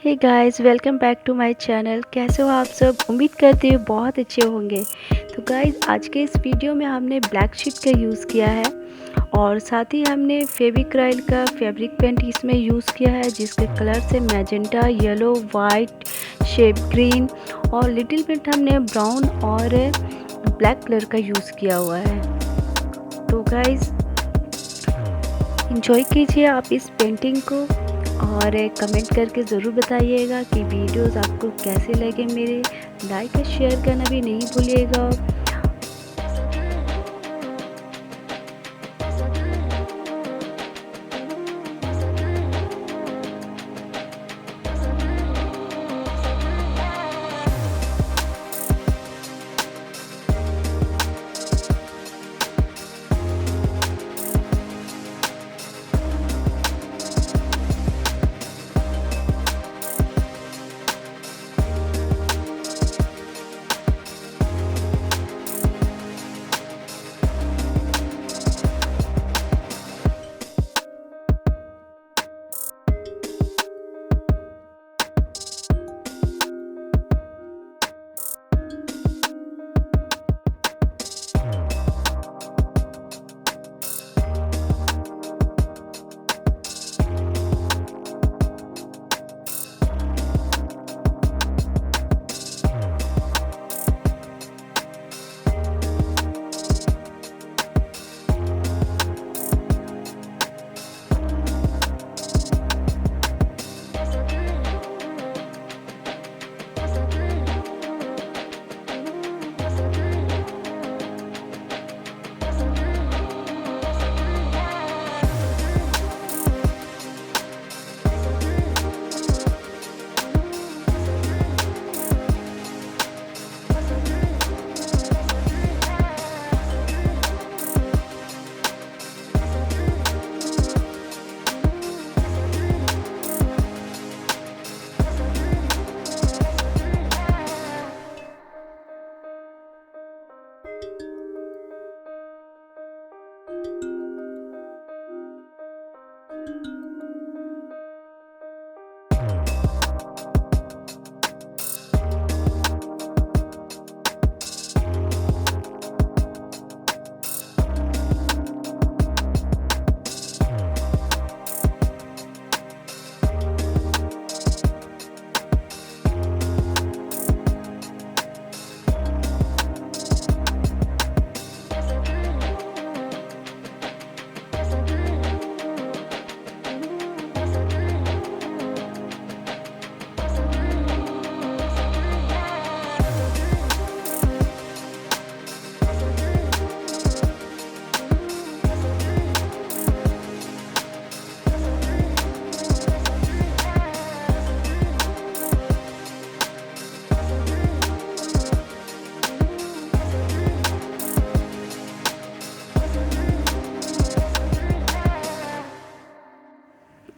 Hey guys, welcome back to my channel. कैसे हो आप सब? उम्मीद करते हो बहुत अच्छे होंगे। तो गाइस, आज के इस वीडियो में हमने ब्लैक शीट का यूज़ किया है और साथ ही हमने फेविक्राइल का फैब्रिक पेंट इसमें यूज़ किया है, जिसके कलर से magenta, yellow, white, shape green और लिटिल बिट हमने ब्राउन और ब्लैक कलर का यूज़ किया हुआ है। तो गाइस, इंजॉय कीजिए आप इस पेंटिंग को और कमेंट करके ज़रूर बताइएगा कि वीडियोस आपको कैसे लगे मेरे। लाइक और शेयर करना भी नहीं भूलिएगा।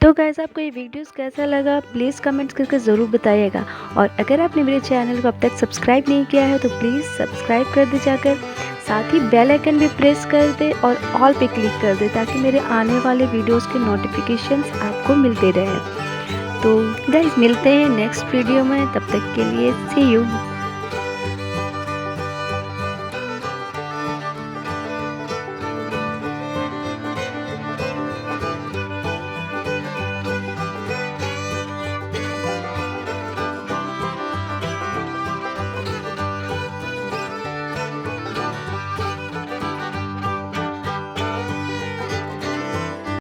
तो गाइस, आपको ये वीडियोस कैसा लगा प्लीज़ कमेंट्स करके ज़रूर बताइएगा। और अगर आपने मेरे चैनल को अब तक सब्सक्राइब नहीं किया है तो प्लीज़ सब्सक्राइब कर दे जाकर। साथ ही बेल आइकन भी प्रेस कर दे और ऑल पे क्लिक कर दे ताकि मेरे आने वाले वीडियोस के नोटिफिकेशंस आपको मिलते रहें। तो गाइस, मिलते हैं नेक्स्ट वीडियो में, तब तक के लिए सी यू।